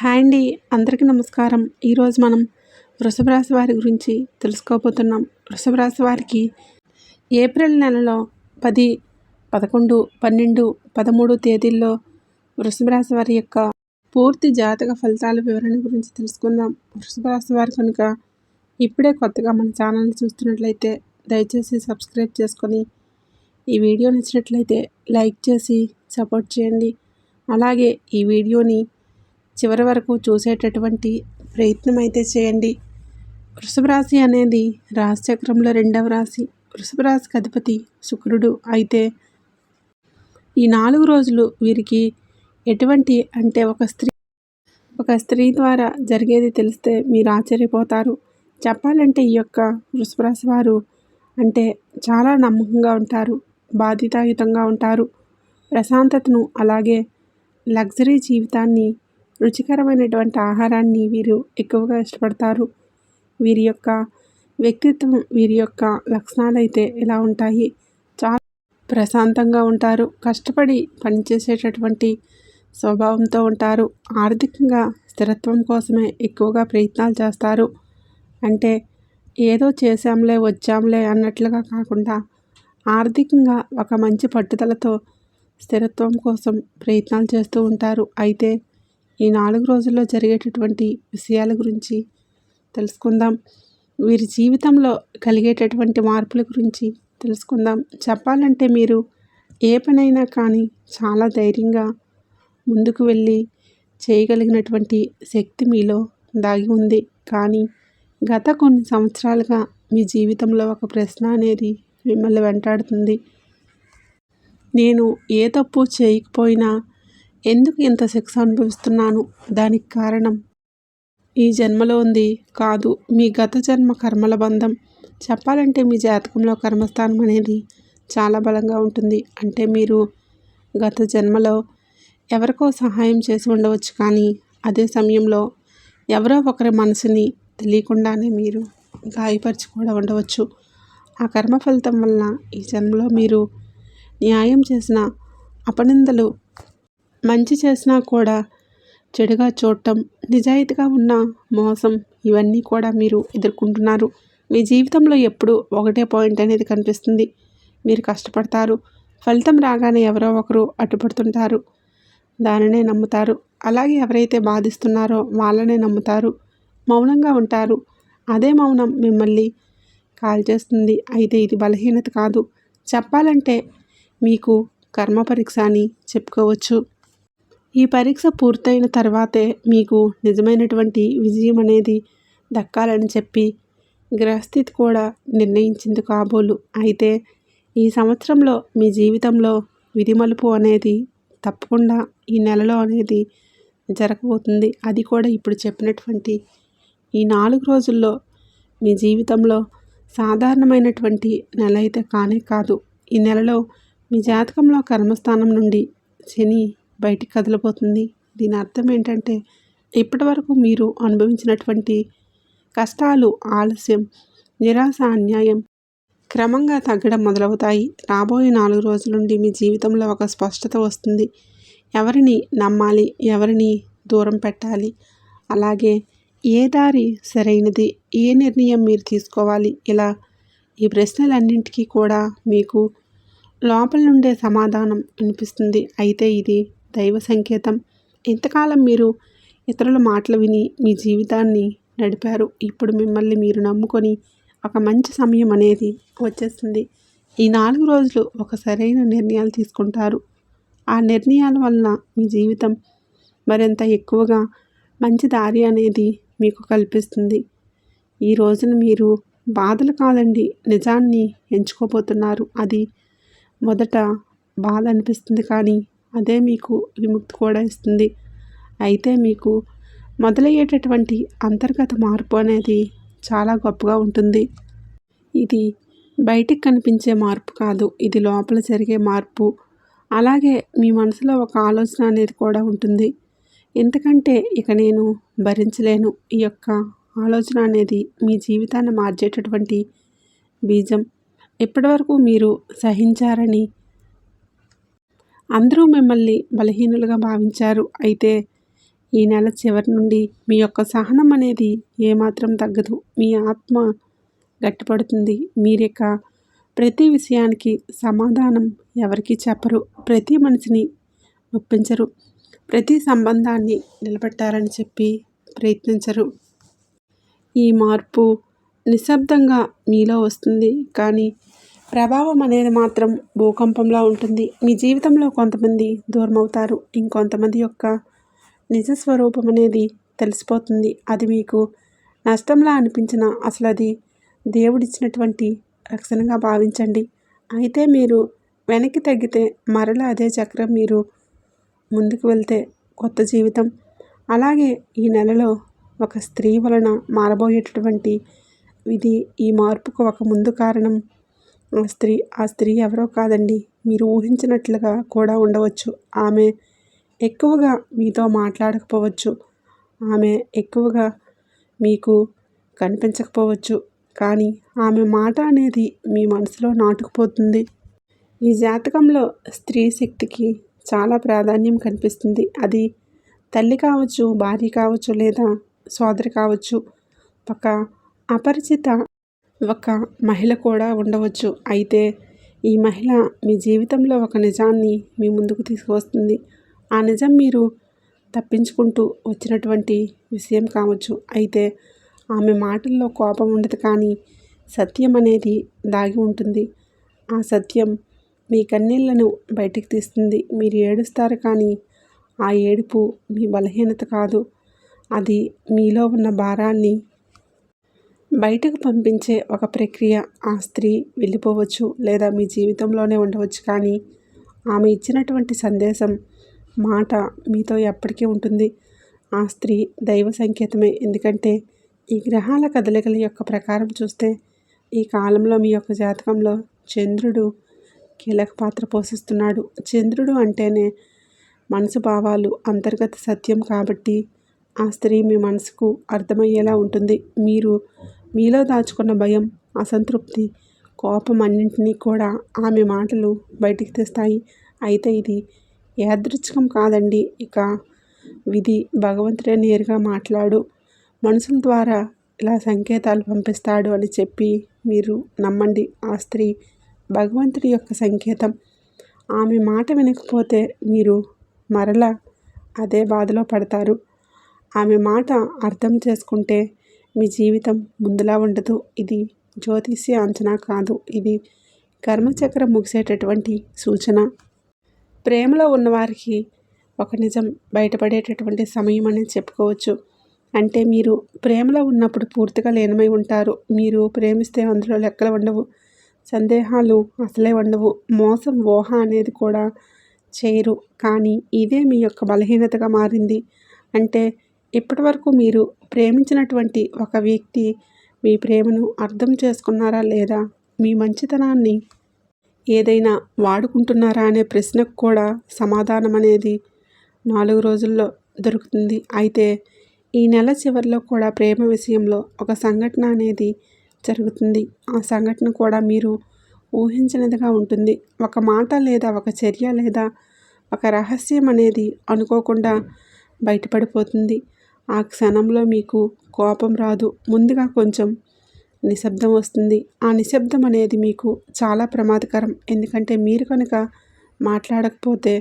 Hi అండి. అందరికీ నమస్కారం. ఈరోజు మనం వృషభ రాశి వారి గురించి తెలుసుకోబోతున్నాం. వృషభ రాశి వారికి ఏప్రిల్ నెలలో 10, 11, 12, 13 తేదీల్లో వృషభ రాశి వారి యొక్క పూర్తి జాతక ఫలితాల వివరణ గురించి తెలుసుకుందాం. వృషభ రాశి వారు కనుక ఇప్పుడే కొత్తగా మన ఛానల్ని చూస్తున్నట్లయితే దయచేసి సబ్స్క్రైబ్ చేసుకొని ఈ వీడియో నచ్చినట్లయితే లైక్ చేసి సపోర్ట్ చేయండి. అలాగే ఈ వీడియోని చివరి వరకు చూసేటటువంటి ప్రయత్నం అయితే చేయండి. వృషభ రాశి అనేది రాశిచక్రంలో 2వ రాశి. వృషభ రాశికి అధిపతి శుక్రుడు. అయితే ఈ 4 రోజులు వీరికి ఎటువంటి అంటే ఒక స్త్రీ ద్వారా జరిగేది తెలిస్తే మీరు ఆశ్చర్యపోతారు. చెప్పాలంటే ఈ యొక్క వృషభ రాశి వారు అంటే చాలా నమ్మకంగా ఉంటారు, బాధ్యతాయుతంగా ఉంటారు. ప్రశాంతతను అలాగే లగ్జరీ జీవితాన్ని, రుచికరమైనటువంటి ఆహారాన్ని వీరు ఎక్కువగా ఇష్టపడతారు. వీరి యొక్క వ్యక్తిత్వం, వీరి యొక్క లక్షణాలు అయితే ఇలా ఉంటాయి. చాలా ప్రశాంతంగా ఉంటారు, కష్టపడి పనిచేసేటటువంటి స్వభావంతో ఉంటారు. ఆర్థికంగా స్థిరత్వం కోసమే ఎక్కువగా ప్రయత్నాలు చేస్తారు. అంటే ఏదో చేశాంలే వచ్చాంలే అన్నట్లుగా కాకుండా ఆర్థికంగా ఒక మంచి పట్టుదలతో స్థిరత్వం కోసం ప్రయత్నాలు చేస్తూ ఉంటారు. అయితే ఈ 4 రోజుల్లో జరిగేటటువంటి విషయాల గురించి తెలుసుకుందాం. వీరి జీవితంలో కలిగేటటువంటి మార్పుల గురించి తెలుసుకుందాం. చెప్పాలంటే మీరు ఏ పనైనా కానీ చాలా ధైర్యంగా ముందుకు వెళ్ళి చేయగలిగినటువంటి శక్తి మీలో దాగి ఉంది. కానీ గత కొన్ని సంవత్సరాలుగా మీ జీవితంలో ఒక ప్రశ్న అనేది మిమ్మల్ని వెంటాడుతుంది. నేను ఏ తప్పు చేయకపోయినా ఎందుకు ఇంత శిక్ష అనుభవిస్తున్నాను? దానికి కారణం ఈ జన్మలో ఉంది కాదు, మీ గత జన్మ కర్మల బంధం. చెప్పాలంటే మీ జాతకంలో కర్మస్థానం అనేది చాలా బలంగా ఉంటుంది. అంటే మీరు గత జన్మలో ఎవరికో సహాయం చేసి ఉండవచ్చు, కానీ అదే సమయంలో ఎవరో ఒకరి మనసుని తెలియకుండానే మీరు గాయపరిచి కూడా ఉండవచ్చు. ఆ కర్మ ఫలితం వలన ఈ జన్మలో మీరు న్యాయం చేసిన అపనిందలు, మంచి చేసినా కూడా చెడుగా చూడటం, నిజాయితీగా ఉన్న మోసం, ఇవన్నీ కూడా మీరు ఎదుర్కొంటున్నారు. మీ జీవితంలో ఎప్పుడు ఒకటే పాయింట్ అనేది కనిపిస్తుంది. మీరు కష్టపడతారు, ఫలితం రాగానే ఎవరో ఒకరు అడ్డుపడుతుంటారు, దానినే నమ్ముతారు. అలాగే ఎవరైతే బాధిస్తున్నారో వాళ్ళనే నమ్ముతారు, మౌనంగా ఉంటారు. అదే మౌనం మిమ్మల్ని కాల్చేస్తుంది. అయితే ఇది బలహీనత కాదు, చెప్పాలంటే మీకు కర్మ పరీక్ష అని చెప్పుకోవచ్చు. ఈ పరీక్ష పూర్తయిన తర్వాతే మీకు నిజమైనటువంటి విజయం అనేది దక్కాలని చెప్పి గ్రహస్థితి కూడా నిర్ణయించింది కాబోలు. అయితే ఈ సంవత్సరంలో మీ జీవితంలో విధి మలుపు అనేది తప్పకుండా ఈ నెలలో అనేది జరగబోతుంది. అది కూడా ఇప్పుడు చెప్పినటువంటి ఈ 4 రోజుల్లో మీ జీవితంలో సాధారణమైనటువంటి నెల అయితే కానే కాదు. ఈ నెలలో మీ జాతకంలో కర్మస్థానం నుండి శని బయటికి కదలబోతుంది. దీని అర్థం ఏంటంటే ఇప్పటి వరకు మీరు అనుభవించినటువంటి కష్టాలు, ఆలస్యం, నిరాశ, అన్యాయం క్రమంగా తగ్గడం మొదలవుతాయి. రాబోయే 4 రోజుల నుండి మీ జీవితంలో ఒక స్పష్టత వస్తుంది. ఎవరిని నమ్మాలి, ఎవరిని దూరం పెట్టాలి, అలాగే ఏ దారి సరైనది, ఏ నిర్ణయం మీరు తీసుకోవాలి, ఇలా ఈ ప్రశ్నలన్నింటికీ కూడా మీకు లోపల నుండే సమాధానం అనిపిస్తుంది. అయితే ఇది దైవ సంకేతం. ఇంతకాలం మీరు ఇతరుల మాటలు విని మీ జీవితాన్ని నడిపారు. ఇప్పుడు మిమ్మల్ని మీరు నమ్ముకొని ఒక మంచి సమయం అనేది వచ్చేస్తుంది. ఈ 4 రోజులు ఒక సరైన నిర్ణయాలు తీసుకుంటారు. ఆ నిర్ణయాల వలన మీ జీవితం మరింత ఎక్కువగా మంచి దారి అనేది మీకు కల్పిస్తుంది. ఈ రోజున మీరు బాధలు కాదండి, నిజాన్ని ఎంచుకోబోతున్నారు. అది మొదట బాధ అనిపిస్తుంది, కానీ అదే మీకు విముక్తి కూడా ఇస్తుంది. అయితే మీకు మొదలయ్యేటటువంటి అంతర్గత మార్పు అనేది చాలా గొప్పగా ఉంటుంది. ఇది బయటికి కనిపించే మార్పు కాదు, ఇది లోపల జరిగే మార్పు. అలాగే మీ మనసులో ఒక ఆలోచన అనేది కూడా ఉంటుంది. ఎందుకంటే ఇక నేను భరించలేను. ఈ యొక్క ఆలోచన అనేది మీ జీవితాన్ని మార్చేటటువంటి బీజం. ఇప్పటివరకు మీరు సహించారని అందరూ మిమ్మల్ని బలహీనులుగా భావించారు. అయితే ఈ నెల చివరి నుండి మీ యొక్క సహనం అనేది ఏమాత్రం తగ్గదు. మీ ఆత్మ గట్టిపడుతుంది. మీరిక ప్రతి విషయానికి సమాధానం ఎవరికీ చెప్పరు. ప్రతి మనిషిని ఒప్పించరు. ప్రతి సంబంధాన్ని నిలబెట్టాలని చెప్పి ప్రయత్నించరు. ఈ మార్పు నిశ్శబ్దంగా మీలో వస్తుంది, కానీ ప్రభావం అనేది మాత్రం భూకంపంలా ఉంటుంది. మీ జీవితంలో కొంతమంది దూరమవుతారు. ఇంకొంతమంది యొక్క నిజస్వరూపం అనేది తెలిసిపోతుంది. అది మీకు నష్టంలా అనిపించినా అసలు అది దేవుడిచ్చినటువంటి రక్షణగా భావించండి. అయితే మీరు వెనక్కి తగ్గితే మరలా అదే చక్రం, మీరు ముందుకు వెళ్తే కొత్త జీవితం. అలాగే ఈ నెలలో ఒక స్త్రీ వలన మారబోయేటటువంటి ఇది ఈ మార్పుకు ఒక ముందు కారణం. ఆ స్త్రీ ఎవరో కాదండి, మీరు ఊహించినట్లుగా కూడా ఉండవచ్చు. ఆమె ఎక్కువగా మీతో మాట్లాడకపోవచ్చు. ఆమె ఎక్కువగా మీకు కనిపించకపోవచ్చు. కానీ ఆమె మాట అనేది మీ మనసులో నాటుకుపోతుంది. ఈ జాతకంలో స్త్రీ శక్తికి చాలా ప్రాధాన్యం కనిపిస్తుంది. అది తల్లి కావచ్చు, భార్య కావచ్చు, లేదా సోదరి కావచ్చు. ఒక అపరిచిత మహిళ కూడా ఉండవచ్చు. అయితే ఈ మహిళ మీ జీవితంలో ఒక నిజాన్ని మీ ముందుకు తీసుకువస్తుంది. ఆ నిజం మీరు తప్పించుకుంటూ వచ్చినటువంటి విషయం కావచ్చు. అయితే ఆమె మాటల్లో కోపం ఉండదు, కానీ సత్యం అనేది దాగి ఉంటుంది. ఆ సత్యం మీ కన్నీళ్లను బయటికి తీస్తుంది. మీరు ఏడుస్తారు, కానీ ఆ ఏడుపు మీ బలహీనత కాదు. అది మీలో ఉన్న భారాన్ని బయటకు పంపించే ఒక ప్రక్రియ. ఆ స్త్రీ వెళ్ళిపోవచ్చు, లేదా మీ జీవితంలోనే ఉండవచ్చు, కానీ ఆమె ఇచ్చినటువంటి సందేశం, మాట మీతో ఎప్పటికీ ఉంటుంది. ఆ స్త్రీ దైవ సంకేతమే. ఎందుకంటే ఈ గ్రహాల కదలికల యొక్క ప్రకారం చూస్తే ఈ కాలంలో మీ యొక్క జాతకంలో చంద్రుడు కీలక పాత్ర పోషిస్తున్నాడు. చంద్రుడు అంటేనే మనసు భావాలు, అంతర్గత సత్యం. కాబట్టి ఆ స్త్రీ మీ మనసుకు అర్థమయ్యేలా ఉంటుంది. మీరు మీలో దాచుకున్న భయం, అసంతృప్తి, కోపం అన్నింటినీ కూడా ఆమె మాటలు బయటికి తెస్తాయి. అయితే ఇది యాదృచ్ఛికం కాదండి, ఇక విధి. భగవంతుడే నేరుగా మాట్లాడు మనుషుల ద్వారా ఇలా సంకేతాలు పంపిస్తాడు అని చెప్పి మీరు నమ్మండి. ఆ స్త్రీ భగవంతుడి యొక్క సంకేతం. ఆమె మాట వినకపోతే మీరు మరలా అదే బాధలో పడతారు. ఆమె మాట అర్థం చేసుకుంటే మీ జీవితం ముందులా ఉండదు. ఇది జ్యోతిష్య అంచనా కాదు, ఇది కర్మచక్రం ముగిసేటటువంటి సూచన. ప్రేమలో ఉన్నవారికి ఒక నిజం బయటపడేటటువంటి సమయం అనేది చెప్పుకోవచ్చు. అంటే మీరు ప్రేమలో ఉన్నప్పుడు పూర్తిగా లీనమై ఉంటారు. మీరు ప్రేమిస్తే అందులో లెక్కలు ఉండవు, సందేహాలు అసలే ఉండవు, మోసం ఊహ అనేది కూడా చేయరు. కానీ ఇదే మీ యొక్క బలహీనతగా మారింది. అంటే ఇప్పటివరకు మీరు ప్రేమించినటువంటి ఒక వ్యక్తి మీ ప్రేమను అర్థం చేసుకున్నారా, లేదా మీ మంచితనాన్ని ఏదైనా వాడుకుంటున్నారా అనే ప్రశ్నకు కూడా సమాధానం అనేది 4 రోజుల్లో దొరుకుతుంది. అయితే ఈ నెల చివరిలో కూడా ప్రేమ విషయంలో ఒక సంఘటన అనేది జరుగుతుంది. ఆ సంఘటన కూడా మీరు ఊహించినదిగా ఉంటుంది. ఒక మాట, లేదా ఒక చర్య, లేదా ఒక రహస్యం అనేది అనుకోకుండా బయటపడిపోతుంది. ఆ క్షణంలో మీకు కోపం రాదు, ముందుగా కొంచెం నిశ్శబ్దం వస్తుంది. ఆ నిశ్శబ్దం అనేది మీకు చాలా ప్రమాదకరం. ఎందుకంటే మీరు కనుక మాట్లాడకపోతే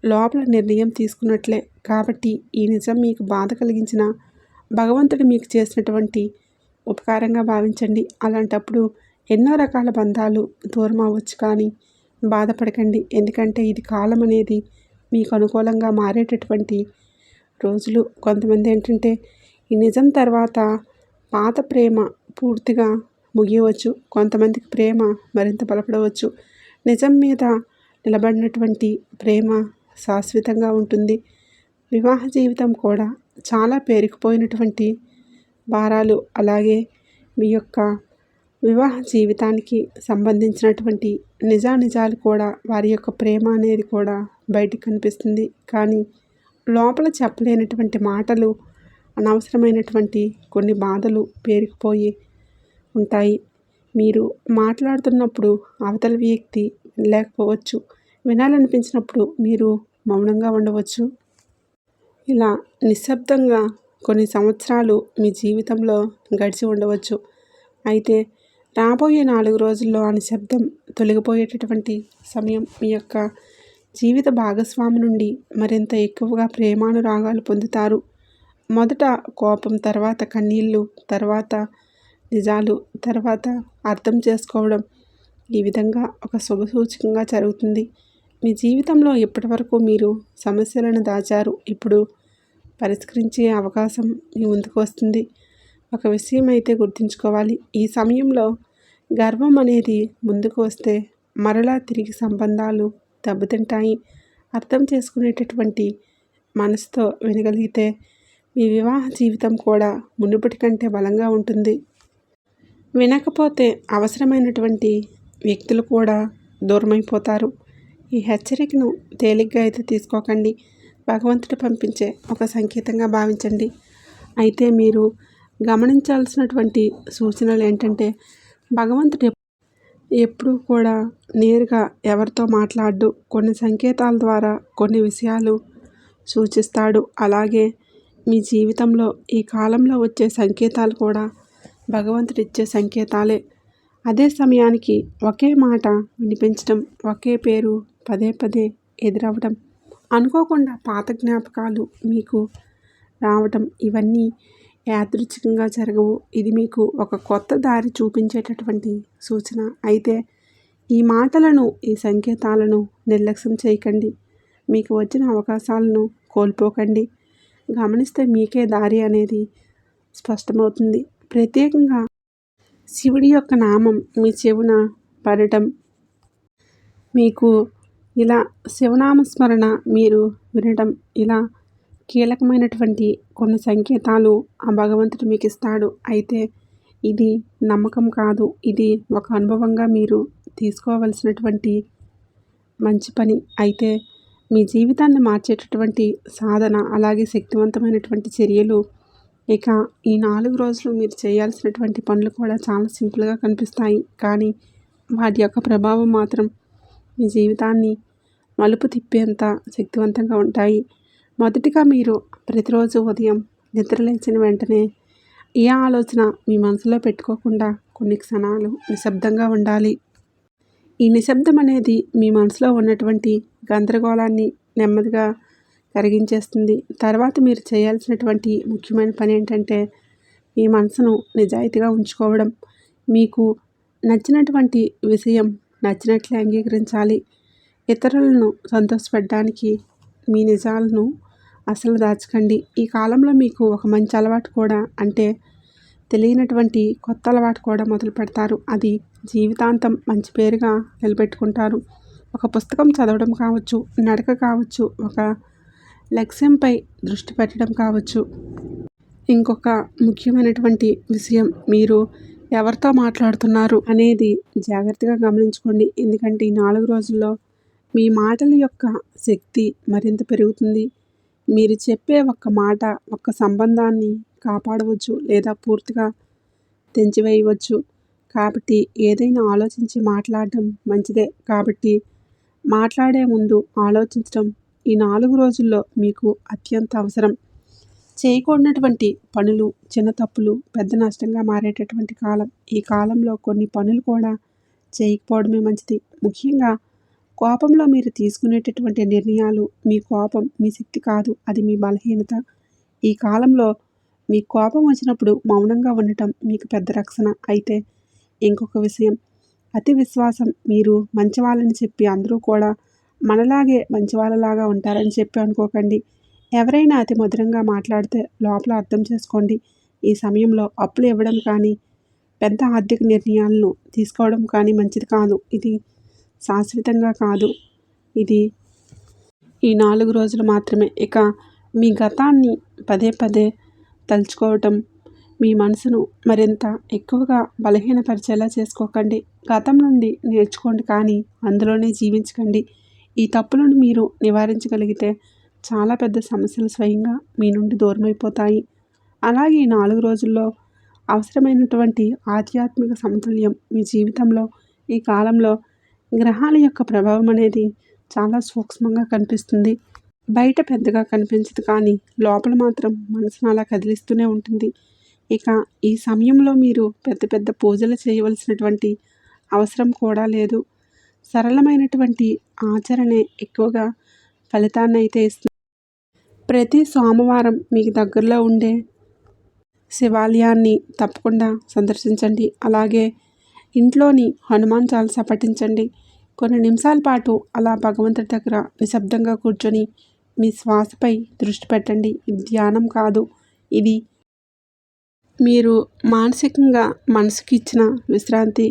లోపల నిర్ణయం తీసుకున్నట్లే. కాబట్టి ఈ నిజం మీకు బాధ కలిగించిన భగవంతుడు మీకు చేసినటువంటి ఉపకారంగా భావించండి. అలాంటప్పుడు ఎన్నో రకాల బంధాలు దూరం అవ్వచ్చు, కానీ బాధపడకండి. ఎందుకంటే ఇది కాలం అనేది మీకు అనుకూలంగా మారేటటువంటి రోజులు. కొంతమంది ఏంటంటే ఈ నిజం తర్వాత పాత ప్రేమ పూర్తిగా ముగియవచ్చు. కొంతమందికి ప్రేమ మరింత బలపడవచ్చు. నిజం మీద నిలబడినటువంటి ప్రేమ శాశ్వతంగా ఉంటుంది. వివాహ జీవితం కూడా చాలా పేరుకుపోయినటువంటి భారాలు, అలాగే మీ యొక్క వివాహ జీవితానికి సంబంధించినటువంటి నిజాలు కూడా, వారి యొక్క ప్రేమ అనేది కూడా బయటికి కనిపిస్తుంది. కానీ లోపల చెప్పలేనటువంటి మాటలు, అనవసరమైనటువంటి కొన్ని బాధలు పేరుకుపోయి ఉంటాయి. మీరు మాట్లాడుతున్నప్పుడు అవతల వ్యక్తి వినలేకపోవచ్చు. వినాలనిపించినప్పుడు మీరు మౌనంగా ఉండవచ్చు. ఇలా నిశ్శబ్దంగా కొన్ని సంవత్సరాలు మీ జీవితంలో గడిచి ఉండవచ్చు. అయితే రాబోయే 4 రోజుల్లో ఆ నిశ్శబ్దం తొలగిపోయేటటువంటి సమయం. మీ యొక్క జీవిత భాగస్వామి నుండి మరింత ఎక్కువగా ప్రేమానురాగాలు పొందుతారు. మొదట కోపం, తర్వాత కన్నీళ్ళు, తర్వాత నిజాలు, తర్వాత అర్థం చేసుకోవడం. ఈ విధంగా ఒక శుభసూచకంగా జరుగుతుంది. మీ జీవితంలో ఇప్పటివరకు మీరు సమస్యలను దాచారు. ఇప్పుడు పరిష్కరించే అవకాశం మీ ముందుకు వస్తుంది. ఒక విషయం అయితే గుర్తుంచుకోవాలి. ఈ సమయంలో గర్వం అనేది ముందుకు వస్తే మరలా తిరిగి సంబంధాలు దెబ్బతింటాయి. అర్థం చేసుకునేటటువంటి మనసుతో వినగలిగితే మీ వివాహ జీవితం కూడా మునుపటి కంటే బలంగా ఉంటుంది. వినకపోతే అవసరమైనటువంటి వ్యక్తులు కూడా దూరమైపోతారు. ఈ హెచ్చరికను తేలిగ్గా అయితే తీసుకోకండి. భగవంతుడు పంపించే ఒక సంకేతంగా భావించండి. అయితే మీరు గమనించాల్సినటువంటి సూచనలు ఏంటంటే, భగవంతుడు ఎప్పుడూ కూడా నేరుగా ఎవరితో మాట్లాడు, కొన్ని సంకేతాల ద్వారా కొన్ని విషయాలు సూచిస్తాడు. అలాగే మీ జీవితంలో ఈ కాలంలో వచ్చే సంకేతాలు కూడా భగవంతుడు ఇచ్చే సంకేతాలే. అదే సమయానికి ఒకే మాట వినిపించడం, ఒకే పేరు పదే పదే ఎదురవ్వడం, అనుకోకుండా పాత జ్ఞాపకాలు మీకు రావటం, ఇవన్నీ యాదృచ్ఛికంగా జరగవు. ఇది మీకు ఒక కొత్త దారి చూపించేటటువంటి సూచన. అయితే ఈ మాటలను, ఈ సంకేతాలను నిర్లక్ష్యం చేయకండి. మీకు వచ్చిన అవకాశాలను కోల్పోకండి. గమనిస్తే మీకే దారి అనేది స్పష్టమవుతుంది. ప్రత్యేకంగా శివుడి యొక్క నామం మీ చెవున పడటం, మీకు ఇలా శివనామస్మరణ మీరు వినడం, ఇలా కీలకమైనటువంటి కొన్ని సంకేతాలు ఆ భగవంతుడు మీకు ఇస్తాడు. అయితే ఇది నమ్మకం కాదు, ఇది ఒక అనుభవంగా మీరు తీసుకోవలసినటువంటి మంచి పని. అయితే మీ జీవితాన్ని మార్చేటటువంటి సాధన, అలాగే శక్తివంతమైనటువంటి చర్యలు, ఇక ఈ 4 రోజులు మీరు చేయాల్సినటువంటి పనులు కూడా చాలా సింపుల్గా కనిపిస్తాయి. కానీ వాటి యొక్క ప్రభావం మాత్రం మీ జీవితాన్ని మలుపు తిప్పేంత శక్తివంతంగా ఉంటాయి. మొదటిగా మీరు ప్రతిరోజు ఉదయం నిద్రలేచిన వెంటనే ఏ ఆలోచన మీ మనసులో పెట్టుకోకుండా కొన్ని క్షణాలు నిశ్శబ్దంగా ఉండాలి. ఈ నిశ్శబ్దం అనేది మీ మనసులో ఉన్నటువంటి గందరగోళాన్ని నెమ్మదిగా కరిగించేస్తుంది. తర్వాత మీరు చేయాల్సినటువంటి ముఖ్యమైన పని ఏంటంటే, మీ మనసును నిజాయితీగా ఉంచుకోవడం. మీకు నచ్చినటువంటి విషయం నచ్చినట్లే అంగీకరించాలి. ఇతరులను సంతోషపెట్టడానికి మీ నిజాలను అసలు దాచకండి. ఈ కాలంలో మీకు ఒక మంచి అలవాటు కూడా, అంటే తెలియనటువంటి కొత్త అలవాటు కూడా మొదలు పెడతారు. అది జీవితాంతం మంచి పేరుగా నిలబెట్టుకుంటారు. ఒక పుస్తకం చదవడం కావచ్చు, నడక కావచ్చు, ఒక లక్ష్యంపై దృష్టి పెట్టడం కావచ్చు. ఇంకొక ముఖ్యమైనటువంటి విషయం, మీరు ఎవరితో మాట్లాడుతున్నారు అనేది జాగ్రత్తగా గమనించుకోండి. ఎందుకంటే ఈ 4 రోజుల్లో మీ మాటల యొక్క శక్తి మరింత పెరుగుతుంది. మీరు చెప్పే ఒక్క మాట ఒక్క సంబంధాన్ని కాపాడవచ్చు లేదా పూర్తిగా తెంచివేయవచ్చు. కాబట్టి ఏదైనా ఆలోచించి మాట్లాడడం మంచిదే. కాబట్టి మాట్లాడే ముందు ఆలోచించడం ఈ 4 రోజుల్లో మీకు అత్యంత అవసరం. చేయకూడనటువంటి పనులు, చిన్న తప్పులు పెద్ద నష్టంగా మారేటటువంటి కాలం. ఈ కాలంలో కొన్ని పనులు కూడా చేయకపోవడమే మంచిది. ముఖ్యంగా కోపంలో మీరు తీసుకునేటటువంటి నిర్ణయాలు, మీ కోపం మీ శక్తి కాదు, అది మీ బలహీనత. ఈ కాలంలో మీ కోపం వచ్చినప్పుడు మౌనంగా ఉండటం మీకు పెద్ద రక్షణ. అయితే ఇంకొక విషయం, అతి విశ్వాసం. మీరు మంచివాళ్ళని చెప్పి అందరూ కూడా మనలాగే మంచివాళ్ళలాగా ఉంటారని చెప్పి అనుకోకండి. ఎవరైనా అతి మధురంగా మాట్లాడితే లోపల అర్థం చేసుకోండి. ఈ సమయంలో అప్పులు ఇవ్వడం కానీ, పెద్ద ఆర్థిక నిర్ణయాలను తీసుకోవడం కానీ మంచిది కాదు. ఇది శాశ్వతంగా కాదు. ఇది ఈ 4 రోజులు మాత్రమే. ఇక మీ గతాన్ని పదే పదే తలుచుకోవటం మీ మనసును మరింత ఎక్కువగా బలహీనపరిచేలా చేసుకోకండి. గతం నుండి నేర్చుకోండి, కానీ అందులోనే జీవించకండి. ఈ తప్పులను మీరు నివారించగలిగితే చాలా పెద్ద సమస్యలు స్వయంగా మీ నుండి దూరమైపోతాయి. అలాగే ఈ 4 రోజుల్లో అవసరమైనటువంటి ఆధ్యాత్మిక సమతుల్యం మీ జీవితంలో ఈ కాలంలో గ్రహాల యొక్క ప్రభావం అనేది చాలా సూక్ష్మంగా కనిపిస్తుంది. బయట పెద్దగా కనిపించదు కానీ లోపల మాత్రం మనసును అలా కదిలిస్తూనే ఉంటుంది. ఇక ఈ సమయంలో మీరు పెద్ద పెద్ద పూజలు చేయవలసినటువంటి అవసరం కూడా లేదు. సరళమైనటువంటి ఆచరణే ఎక్కువగా ఫలితాన్నయితే ఇస్తుంది. ప్రతి సోమవారం మీకు దగ్గరలో ఉండే శివాలయాన్ని తప్పకుండా సందర్శించండి. అలాగే ఇంట్లోని హనుమాన్ చాలీసా పఠించండి. కొన్ని నిమిషాల పాటు అలా భగవంతుడి దగ్గర నిశ్శబ్దంగా కూర్చొని మీ శ్వాసపై దృష్టి పెట్టండి. ఇది ధ్యానం కాదు, ఇది మీరు మానసికంగా మనసుకి ఇచ్చిన విశ్రాంతి.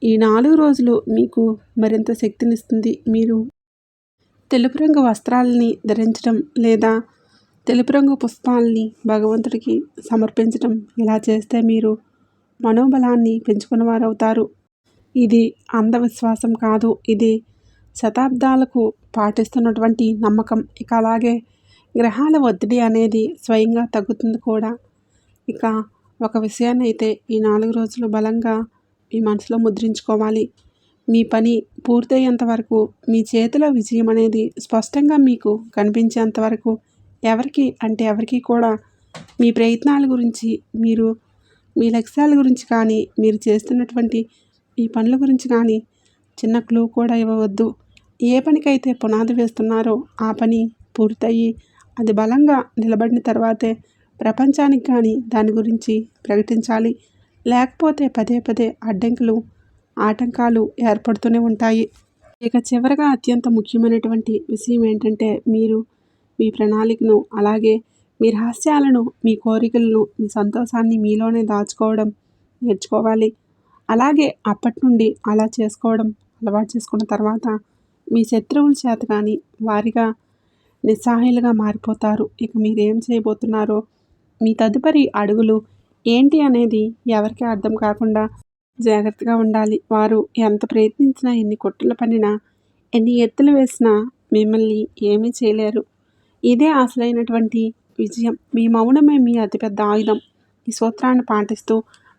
ఈ 4 రోజులు మీకు మరింత శక్తినిస్తుంది. మీరు తెలుపు రంగు వస్త్రాలని ధరించడం లేదా తెలుపు రంగు పుష్పాలని భగవంతుడికి సమర్పించడం ఇలా చేస్తే మీరు మనోబలాన్ని పెంచుకున్నవారవుతారు. ఇది అంధవిశ్వాసం కాదు, ఇది శతాబ్దాలకు పాటిస్తున్నటువంటి నమ్మకం. ఇక అలాగే గ్రహాల ఒత్తిడి అనేది స్వయంగా తగ్గుతుంది కూడా. ఇక ఒక విషయాన్ని అయితే ఈ 4 రోజులు బలంగా మీ మనసులో ముద్రించుకోవాలి. మీ పని పూర్తయ్యేంత వరకు, మీ చేతిలో విజయం అనేది స్పష్టంగా మీకు కనిపించేంత వరకు ఎవరికి కూడా మీ ప్రయత్నాల గురించి, మీరు మీ లక్ష్యాల గురించి కానీ, మీరు చేస్తున్నటువంటి ఈ పనుల గురించి కానీ చిన్న క్లూ కూడా ఇవ్వవద్దు. ఏ పనికైతే పునాది వేస్తున్నారో ఆ పని పూర్తయ్యి అది బలంగా నిలబడిన తర్వాతే ప్రపంచానికి కానీ దాని గురించి ప్రకటించాలి. లేకపోతే పదే పదే అడ్డంకులు, ఆటంకాలు ఏర్పడుతూనే ఉంటాయి. ఇక చివరగా అత్యంత ముఖ్యమైనటువంటి విషయం ఏంటంటే మీరు మీ ప్రణాళికను, అలాగే మీ రహస్యాలను, మీ కోరికలను, మీ సంతోషాన్ని మీలోనే దాచుకోవడం నేర్చుకోవాలి. అలాగే అప్పటి నుండి అలా చేసుకోవడం అలవాటు చేసుకున్న తర్వాత మీ శత్రువుల చేత కానీ వారిగా నిస్సహాయులుగా మారిపోతారు. ఇక మీరేం చేయబోతున్నారో, మీ తదుపరి అడుగులు ఏంటి అనేది ఎవరికి అర్థం కాకుండా జాగ్రత్తగా ఉండాలి. వారు ఎంత ప్రయత్నించినా, ఎన్ని కుట్రలు పన్నినా, ఎన్ని ఎత్తులు వేసినా మిమ్మల్ని ఏమీ చేయలేరు. ఇదే అసలైనటువంటి విజయం. మీ మౌనమే మీ అతిపెద్ద ఆయుధం. ఈ సూత్రాన్ని పాటిస్తూ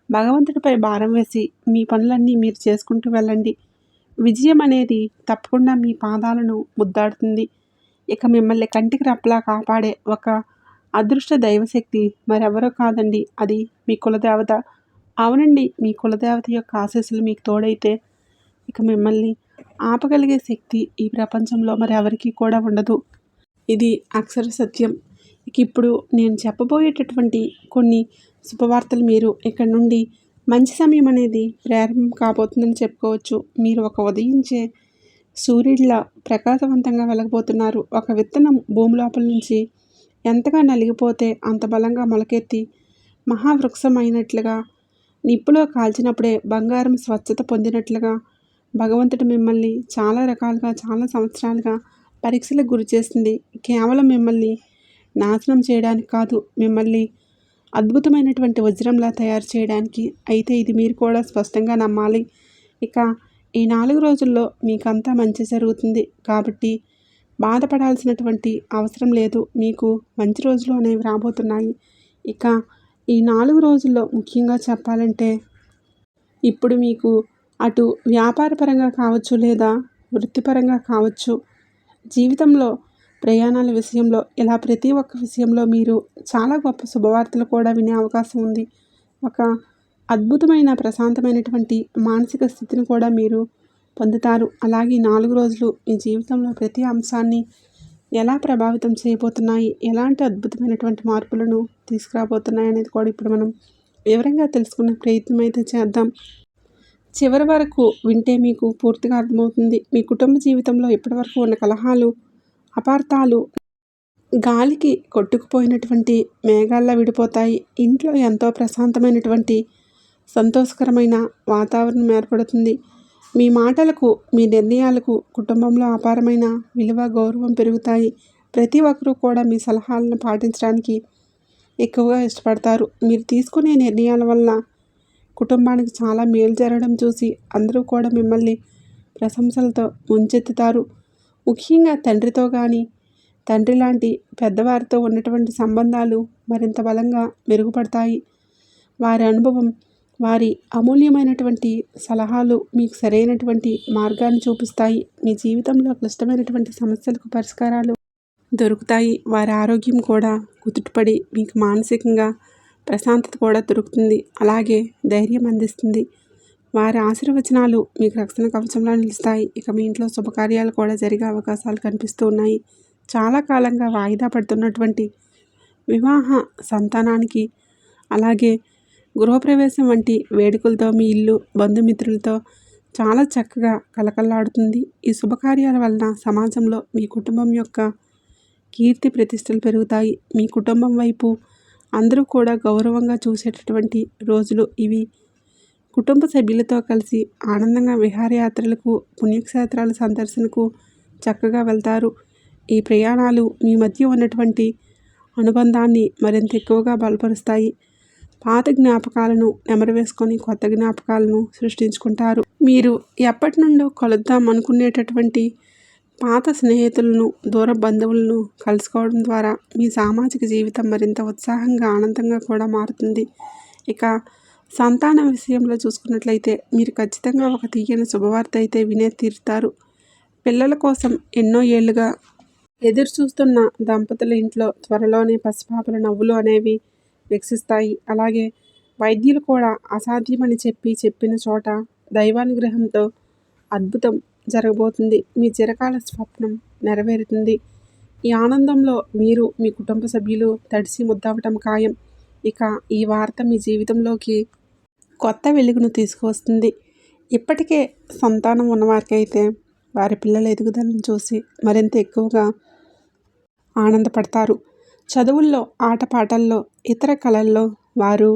భగవంతుడిపై భారం వేసి మీ పనులన్నీ మీరు చేసుకుంటూ వెళ్ళండి. విజయం అనేది తప్పకుండా మీ పాదాలను ముద్దాడుతుంది. ఇక మిమ్మల్ని కంటికి రెప్పలా కాపాడే ఒక అదృష్ట దైవశక్తి మరెవరో కాదండి, అది మీ కులదేవత. అవునండి, మీ కులదేవత యొక్క ఆశీస్సులు మీకు తోడైతే ఇక మిమ్మల్ని ఆపగలిగే శక్తి ఈ ప్రపంచంలో మరెవరికి కూడా ఉండదు. ఇది అక్షర సత్యం. ఇక ఇప్పుడు నేను చెప్పబోయేటటువంటి కొన్ని శుభవార్తలు మీరు ఇక్కడ నుండి మంచి సమయం అనేది ప్రారంభం కాబోతుందని చెప్పుకోవచ్చు. మీరు ఒక ఉదయించే సూర్యుడిలా ప్రకాశవంతంగా వెలగబోతున్నారు. ఒక విత్తనం భూమి లోపల నుంచి ఎంతగా నలిగిపోతే అంత బలంగా మొలకెత్తి మహావృక్షం అయినట్లుగా, నిప్పులో కాల్చినప్పుడే బంగారం స్వచ్ఛత పొందినట్లుగా భగవంతుడు మిమ్మల్ని చాలా రకాలుగా, చాలా సంవత్సరాలుగా పరీక్షలకు గురి చేసింది. కేవలం మిమ్మల్ని నాశనం చేయడానికి కాదు, మిమ్మల్ని అద్భుతమైనటువంటి వజ్రంలా తయారు చేయడానికి. అయితే ఇది మీరు కూడా స్పష్టంగా నమ్మాలి. ఇక ఈ 4 రోజుల్లో మీకంతా మంచి జరుగుతుంది కాబట్టి బాధపడాల్సినటువంటి అవసరం లేదు. మీకు మంచి రోజులు అనేవి రాబోతున్నాయి. ఇక ఈ 4 రోజుల్లో ముఖ్యంగా చెప్పాలంటే ఇప్పుడు మీకు అటు వ్యాపారపరంగా కావచ్చు లేదా వృత్తిపరంగా కావచ్చు, జీవితంలో ప్రయాణాల విషయంలో ఇలా ప్రతి ఒక్క విషయంలో మీరు చాలా గొప్ప శుభవార్తలు కూడా వినే అవకాశం ఉంది. ఒక అద్భుతమైన ప్రశాంతమైనటువంటి మానసిక స్థితిని కూడా మీరు పొందుతారు. అలాగే 4 రోజులు మీ జీవితంలో ప్రతి అంశాన్ని ఎలా ప్రభావితం చేయబోతున్నాయి, ఎలాంటి అద్భుతమైనటువంటి మార్పులను తీసుకురాబోతున్నాయి అనేది కూడా ఇప్పుడు మనం వివరంగా తెలుసుకునే ప్రయత్నం అయితే చేద్దాం. చివరి వరకు వింటే మీకు పూర్తిగా అర్థమవుతుంది. మీ కుటుంబ జీవితంలో ఇప్పటివరకు ఉన్న కలహాలు, అపార్థాలు గాలికి కొట్టుకుపోయినటువంటి మేఘాల్లా విడిపోతాయి. ఇంట్లో ఎంతో ప్రశాంతమైనటువంటి సంతోషకరమైన వాతావరణం ఏర్పడుతుంది. మీ మాటలకు, మీ నిర్ణయాలకు కుటుంబంలో అపారమైన విలువ, గౌరవం పెరుగుతాయి. ప్రతి ఒక్కరూ కూడా మీ సలహాలను పాటించడానికి ఎక్కువగా ఇష్టపడతారు. మీరు తీసుకునే నిర్ణయాల వల్ల కుటుంబానికి చాలా మేలు జరగడం చూసి అందరూ కూడా మిమ్మల్ని ప్రశంసలతో ముంచెత్తుతారు. ముఖ్యంగా తండ్రితో కానీ, తండ్రి లాంటి పెద్దవారితో ఉన్నటువంటి సంబంధాలు మరింత బలంగా మెరుగుపడతాయి. వారి అనుభవం, వారి అమూల్యమైనటువంటి సలహాలు మీకు సరైనటువంటి మార్గాన్ని చూపిస్తాయి. మీ జీవితంలో క్లిష్టమైనటువంటి సమస్యలకు పరిష్కారాలు దొరుకుతాయి. వారి ఆరోగ్యం కూడా కుదుటపడి మీకు మానసికంగా ప్రశాంతత కూడా దొరుకుతుంది. అలాగే ధైర్యం అందిస్తుంది. వారి ఆశీర్వచనాలు మీకు రక్షణ కవచంలా నిలుస్తాయి. ఇక మీ ఇంట్లో శుభకార్యాలు కూడా జరిగే అవకాశాలు కనిపిస్తూ ఉన్నాయి. చాలా కాలంగా వాయిదా పడుతున్నటువంటి వివాహ, సంతానానికి, అలాగే గృహప్రవేశం వంటి వేడుకలతో మీ ఇల్లు బంధుమిత్రులతో చాలా చక్కగా కలకల్లాడుతుంది. ఈ శుభకార్యాల వలన సమాజంలో మీ కుటుంబం యొక్క కీర్తి ప్రతిష్టలు పెరుగుతాయి. మీ కుటుంబం వైపు అందరూ కూడా గౌరవంగా చూసేటటువంటి రోజులు ఇవి. కుటుంబ సభ్యులతో కలిసి ఆనందంగా విహారయాత్రలకు, పుణ్యక్షేత్రాల సందర్శనకు చక్కగా వెళ్తారు. ఈ ప్రయాణాలు మీ మధ్య ఉన్నటువంటి అనుబంధాన్ని మరింత ఎక్కువగా బలపరుస్తాయి. పాత జ్ఞాపకాలను నెమరువేసుకొని కొత్త జ్ఞాపకాలను సృష్టించుకుంటారు. మీరు ఎప్పటి నుండో కలుద్దాం అనుకునేటటువంటి పాత స్నేహితులను, దూర బంధువులను కలుసుకోవడం ద్వారా మీ సామాజిక జీవితం మరింత ఉత్సాహంగా, ఆనందంగా కూడా మారుతుంది. ఇక సంతానం విషయంలో చూసుకున్నట్లయితే మీరు ఖచ్చితంగా ఒక తీయని శుభవార్త అయితే వినే తీరుతారు. పిల్లల కోసం ఎన్నో ఏళ్లుగా ఎదురు చూస్తున్న దంపతుల ఇంట్లో త్వరలోనే పసిపాపల నవ్వులు అనేవి వికసిస్తాయి. అలాగే వైద్యులు కూడా అసాధ్యమని చెప్పిన చోట దైవానుగ్రహంతో అద్భుతం జరగబోతుంది. మీ చిరకాల స్వప్నం నెరవేరుతుంది. ఈ ఆనందంలో మీరు, మీ కుటుంబ సభ్యులు తడిసి ముద్దవటం ఖాయం. ఇక ఈ వార్త మీ జీవితంలోకి కొత్త వెలుగును తీసుకువస్తుంది. ఇప్పటికే సంతానం ఉన్నవారికైతే వారి పిల్లల ఎదుగుదలను చూసి మరింత ఎక్కువగా ఆనందపడతారు. చదువుల్లో, ఆటపాటల్లో, ఇతర కళల్లో వారు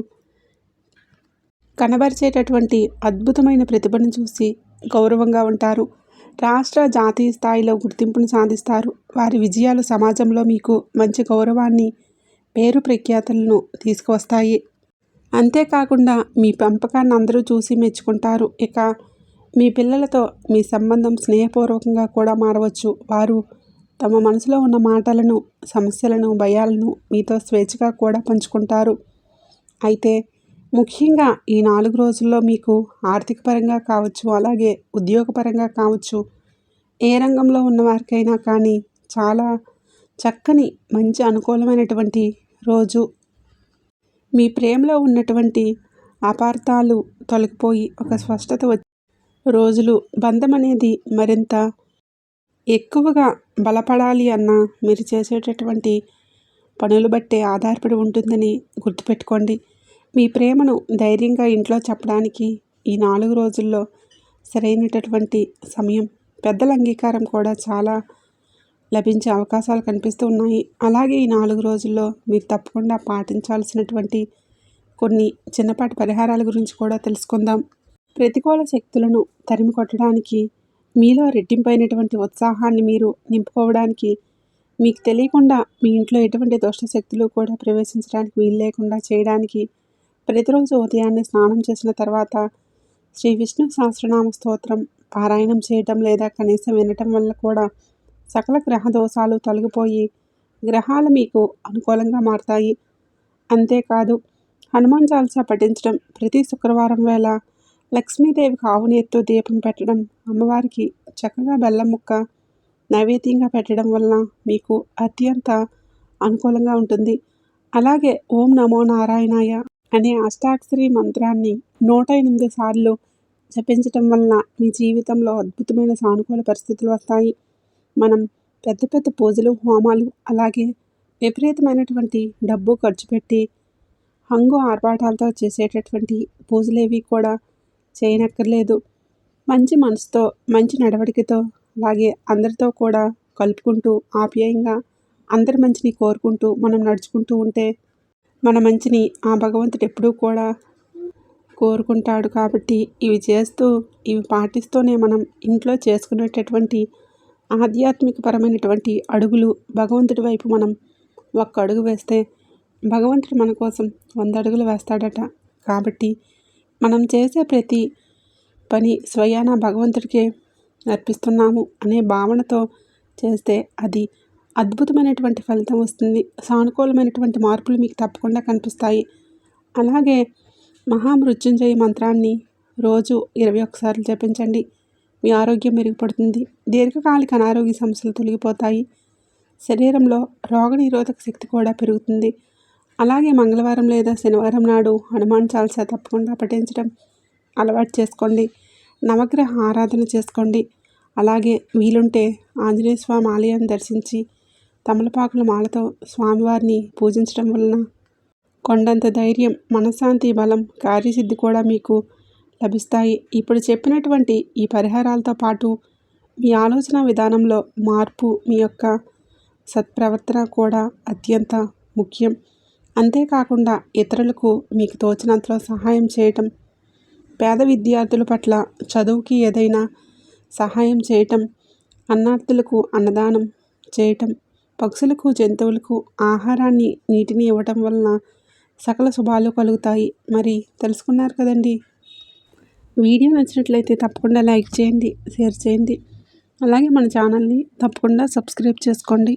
కనబరిచేటటువంటి అద్భుతమైన ప్రతిభను చూసి గౌరవంగా ఉంటారు. రాష్ట్ర, జాతీయ స్థాయిలో గుర్తింపును సాధిస్తారు. వారి విజయాలు సమాజంలో మీకు మంచి గౌరవాన్ని, పేరు ప్రఖ్యాతులను తీసుకువస్తాయి. అంతేకాకుండా మీ పెంపకాన్ని అందరూ చూసి మెచ్చుకుంటారు. ఇక మీ పిల్లలతో మీ సంబంధం స్నేహపూర్వకంగా కూడా మారవచ్చు. వారు తమ మనసులో ఉన్న మాటలను, సమస్యలను, భయాలను మీతో స్వేచ్ఛగా కూడా పంచుకుంటారు. అయితే ముఖ్యంగా ఈ 4 రోజుల్లో మీకు ఆర్థిక పరంగా కావచ్చు, అలాగే ఉద్యోగపరంగా కావచ్చు, ఏ రంగంలో ఉన్నవారికైనా కానీ చాలా చక్కని, మంచి అనుకూలమైనటువంటి రోజు. మీ ప్రేమలో ఉన్నటువంటి అపార్థాలు తొలగిపోయి ఒక స్పష్టత వచ్చే రోజులు. బంధం అనేది మరింత ఎక్కువగా బలపడాలి అన్నా మీరు చేసేటటువంటి పనులు బట్టే ఆధారపడి ఉంటుందని గుర్తుపెట్టుకోండి. మీ ప్రేమను ధైర్యంగా ఇంట్లో చెప్పడానికి ఈ 4 రోజుల్లో సరైనటువంటి సమయం. పెద్దల అంగీకారం కూడా చాలా లభించే అవకాశాలు కనిపిస్తూ ఉన్నాయి. అలాగే ఈ 4 రోజుల్లో మీరు తప్పకుండా పాటించాల్సినటువంటి కొన్ని చిన్నపాటి పరిహారాల గురించి కూడా తెలుసుకుందాం. ప్రతికూల శక్తులను తరిమి కొట్టడానికి, మీలో రెట్టింపైనటువంటి ఉత్సాహాన్ని మీరు నింపుకోవడానికి, మీకు తెలియకుండా మీ ఇంట్లో ఎటువంటి దుష్ట శక్తులు కూడా ప్రవేశించడానికి వీలు లేకుండా చేయడానికి ప్రతిరోజు ఉదయాన్నే స్నానం చేసిన తర్వాత శ్రీ విష్ణు సహస్రనామ స్తోత్రం పారాయణం చేయటం లేదా కనీసం వినటం వల్ల కూడా సకల గ్రహ దోషాలు తొలగిపోయి గ్రహాలు మీకు అనుకూలంగా మారతాయి. అంతేకాదు, హనుమాన్ చాలీసా పఠించడం, ప్రతి శుక్రవారం వేళ లక్ష్మీదేవికి ఆవునేతితో దీపం పెట్టడం, అమ్మవారికి చక్కగా బెల్లం ముక్క నైవేద్యంగా పెట్టడం వలన మీకు అత్యంత అనుకూలంగా ఉంటుంది. అలాగే ఓం నమో నారాయణాయ అనే అష్టాక్షరి మంత్రాన్ని 108 సార్లు జపించటం వలన మీ జీవితంలో అద్భుతమైన సానుకూల పరిస్థితులు వస్తాయి. మనం పెద్ద పెద్ద పూజలు, హోమాలు, అలాగే విపరీతమైనటువంటి డబ్బు ఖర్చు పెట్టి హంగు ఆర్భాటాలతో చేసేటటువంటి పూజలేవి కూడా చేయనక్కర్లేదు. మంచి మనసుతో, మంచి నడవడికతో, అలాగే అందరితో కూడా కలుపుకుంటూ ఆప్యాయంగా అందరి మంచిని కోరుకుంటూ మనం నడుచుకుంటూ ఉంటే మన మంచిని ఆ భగవంతుడు ఎప్పుడూ కూడా కోరుకుంటాడు. కాబట్టి ఇవి పాటిస్తూనే మనం ఇంట్లో చేసుకునేటటువంటి ఆధ్యాత్మికపరమైనటువంటి అడుగులు, భగవంతుడి వైపు మనం ఒక్క అడుగు వేస్తే భగవంతుడు మన కోసం 100 అడుగులు వేస్తాడట. కాబట్టి మనం చేసే ప్రతి పని స్వయాన భగవంతుడికే అర్పిస్తున్నాము అనే భావనతో చేస్తే అది అద్భుతమైనటువంటి ఫలితం వస్తుంది. సానుకూలమైనటువంటి మార్పులు మీకు తప్పకుండా కనిపిస్తాయి. అలాగే మహామృత్యుంజయ మంత్రాన్ని రోజు 21 సార్లు జపించండి. మీ ఆరోగ్యం మెరుగుపడుతుంది. దీర్ఘకాలిక అనారోగ్య సమస్యలు తొలగిపోతాయి. శరీరంలో రోగనిరోధక శక్తి కూడా పెరుగుతుంది. అలాగే మంగళవారం లేదా శనివారం నాడు హనుమాన్ చాలీసా తప్పకుండా పఠించడం అలవాటు చేసుకోండి. నవగ్రహ ఆరాధన చేసుకోండి. అలాగే వీలుంటే ఆంజనేయ స్వామి ఆలయాన్ని దర్శించి తమలపాకుల మాలతో స్వామివారిని పూజించడం వలన కొండంత ధైర్యం, మనశ్శాంతి, బలం, కార్యసిద్ధి కూడా మీకు లభిస్తాయి. ఇప్పుడు చెప్పినటువంటి ఈ పరిహారాలతో పాటు మీ ఆలోచన విధానంలో మార్పు, మీ యొక్క సత్ప్రవర్తన కూడా అత్యంత ముఖ్యం. అంతేకాకుండా ఇతరులకు మీకు తోచినంతలో సహాయం చేయటం, పేద విద్యార్థుల పట్ల చదువుకి ఏదైనా సహాయం చేయటం, అన్నార్థులకు అన్నదానం చేయటం, పక్షులకు, జంతువులకు ఆహారాన్ని, నీటిని ఇవ్వటం వలన సకల శుభాలు కలుగుతాయి. మరి తెలుసుకున్నారు కదండి. వీడియో నచ్చినట్లయితే తప్పకుండా లైక్ చేయండి, షేర్ చేయండి. అలాగే మన ఛానల్ని తప్పకుండా సబ్స్క్రైబ్ చేసుకోండి.